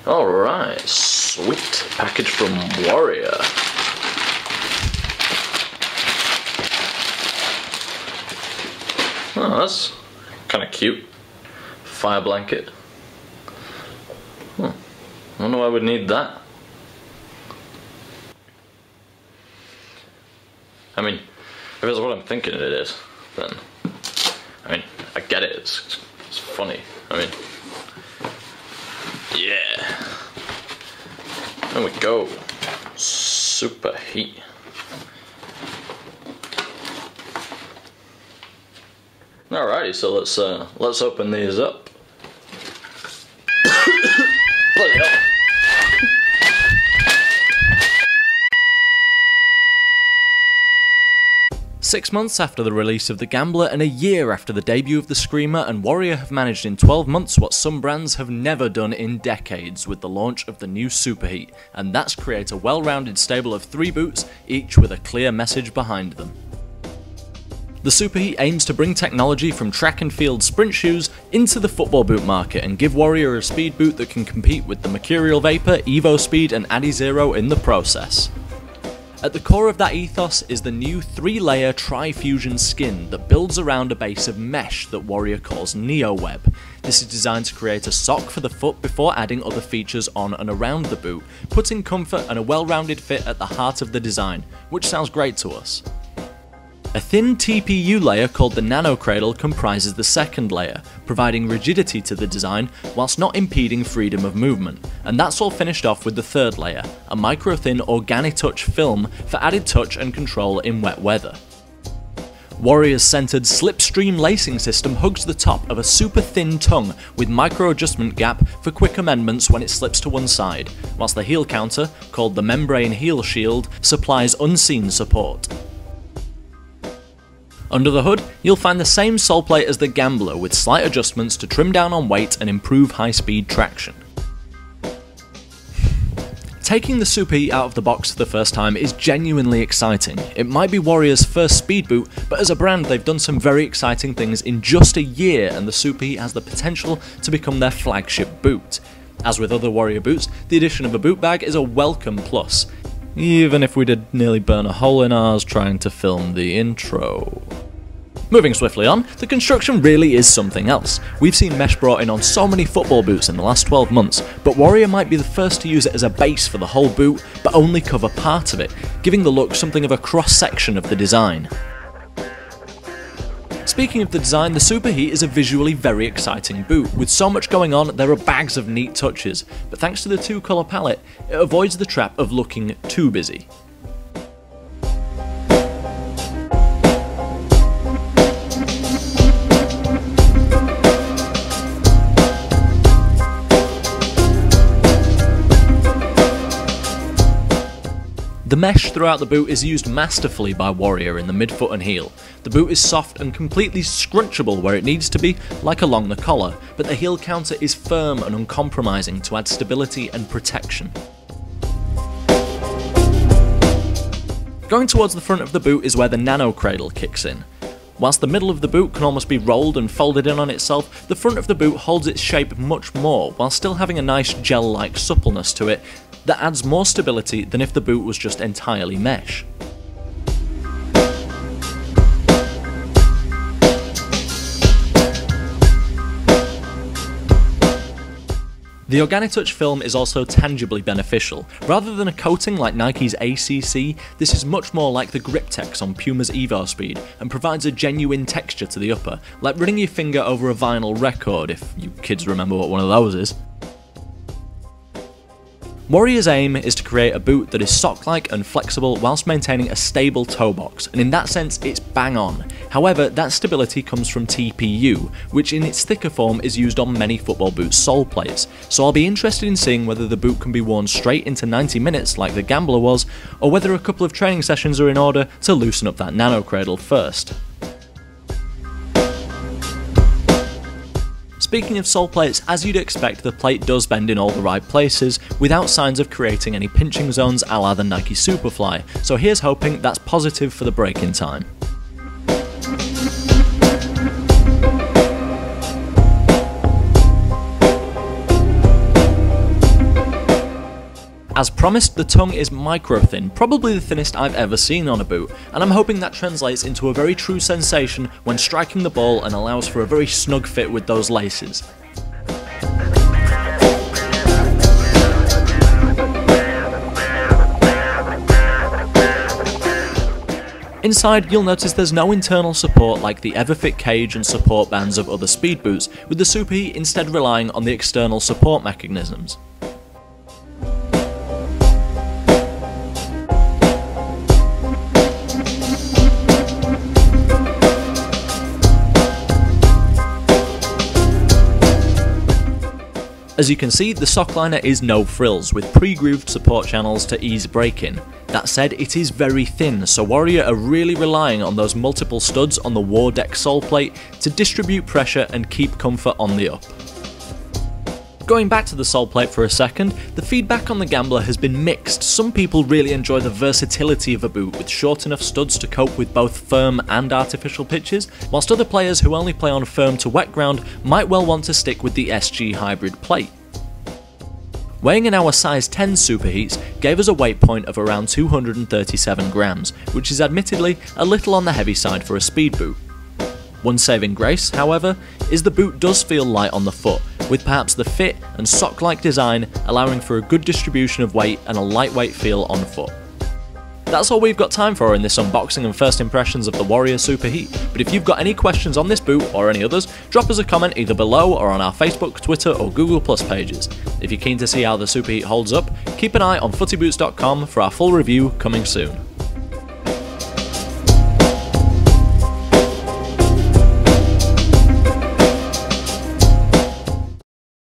Alright, sweet package from Warrior. Oh, that's kind of cute. Fire blanket. I wonder why I would need that. I mean, if it's what I'm thinking it is, then I mean, I get it. It's funny. I mean, yeah. There we go. Superheat. Alrighty, so let's open these up. Bloody hell. 6 months after the release of The Gambler and a year after the debut of the Screamer, and Warrior have managed in 12 months what some brands have never done in decades with the launch of the new Superheat, and that's create a well-rounded stable of 3 boots, each with a clear message behind them. The Superheat aims to bring technology from track and field sprint shoes into the football boot market and give Warrior a speed boot that can compete with the Mercurial Vapor, Evo Speed and Adizero in the process. At the core of that ethos is the new 3-layer Tri-Fusion skin that builds around a base of mesh that Warrior calls NeoWeb. This is designed to create a sock for the foot before adding other features on and around the boot, putting comfort and a well-rounded fit at the heart of the design, which sounds great to us. A thin TPU layer called the Nano Cradle comprises the second layer, providing rigidity to the design whilst not impeding freedom of movement, and that's all finished off with the third layer, a micro-thin Organitouch film for added touch and control in wet weather. Warrior's centered slipstream lacing system hugs the top of a super thin tongue with micro adjustment gap for quick amendments when it slips to one side, whilst the heel counter, called the Membrane Heel Shield, supplies unseen support. Under the hood, you'll find the same sole plate as the Gambler with slight adjustments to trim down on weight and improve high-speed traction. Taking the Superheat out of the box for the first time is genuinely exciting. It might be Warrior's first speed boot, but as a brand they've done some very exciting things in just a year, and the Superheat has the potential to become their flagship boot. As with other Warrior boots, the addition of a boot bag is a welcome plus, even if we did nearly burn a hole in ours trying to film the intro. Moving swiftly on, the construction really is something else. We've seen mesh brought in on so many football boots in the last 12 months, but Warrior might be the first to use it as a base for the whole boot, but only cover part of it, giving the look something of a cross-section of the design. Speaking of the design, the Superheat is a visually very exciting boot. With so much going on, there are bags of neat touches, but thanks to the 2-colour palette, it avoids the trap of looking too busy. The mesh throughout the boot is used masterfully by Warrior in the midfoot and heel. The boot is soft and completely scrunchable where it needs to be, like along the collar, but the heel counter is firm and uncompromising to add stability and protection. Going towards the front of the boot is where the Nano Cradle kicks in. Whilst the middle of the boot can almost be rolled and folded in on itself, the front of the boot holds its shape much more, while still having a nice gel-like suppleness to it that adds more stability than if the boot was just entirely mesh. The Organitouch film is also tangibly beneficial. Rather than a coating like Nike's ACC, this is much more like the Griptex on Puma's Evo Speed and provides a genuine texture to the upper, like running your finger over a vinyl record, if you kids remember what one of those is. Warrior's aim is to create a boot that is sock-like and flexible whilst maintaining a stable toe box, and in that sense it's bang on. However, that stability comes from TPU, which in its thicker form is used on many football boot sole plates, so I'll be interested in seeing whether the boot can be worn straight into 90 minutes like the Gambler was, or whether a couple of training sessions are in order to loosen up that Nano Cradle first. Speaking of sole plates, as you'd expect, the plate does bend in all the right places, without signs of creating any pinching zones a la the Nike Superfly, so here's hoping that's positive for the break-in time. As promised, the tongue is micro thin, probably the thinnest I've ever seen on a boot, and I'm hoping that translates into a very true sensation when striking the ball and allows for a very snug fit with those laces. Inside, you'll notice there's no internal support like the EverFit cage and support bands of other speed boots, with the Superheat instead relying on the external support mechanisms. As you can see, the sock liner is no frills, with pre-grooved support channels to ease break-in. That said, it is very thin, so Warrior are really relying on those multiple studs on the War Deck sole plate to distribute pressure and keep comfort on the up. Going back to the sole plate for a second, the feedback on the Gambler has been mixed. Some people really enjoy the versatility of a boot with short enough studs to cope with both firm and artificial pitches, whilst other players who only play on firm to wet ground might well want to stick with the SG hybrid plate. Weighing in our size 10 Superheats gave us a weight point of around 237 grams, which is admittedly a little on the heavy side for a speed boot. One saving grace, however, is the boot does feel light on the foot, with perhaps the fit and sock-like design allowing for a good distribution of weight and a lightweight feel on foot. That's all we've got time for in this unboxing and first impressions of the Warrior Superheat, but if you've got any questions on this boot or any others, drop us a comment either below or on our Facebook, Twitter or Google Plus pages. If you're keen to see how the Superheat holds up, keep an eye on Footy-Boots.com for our full review coming soon.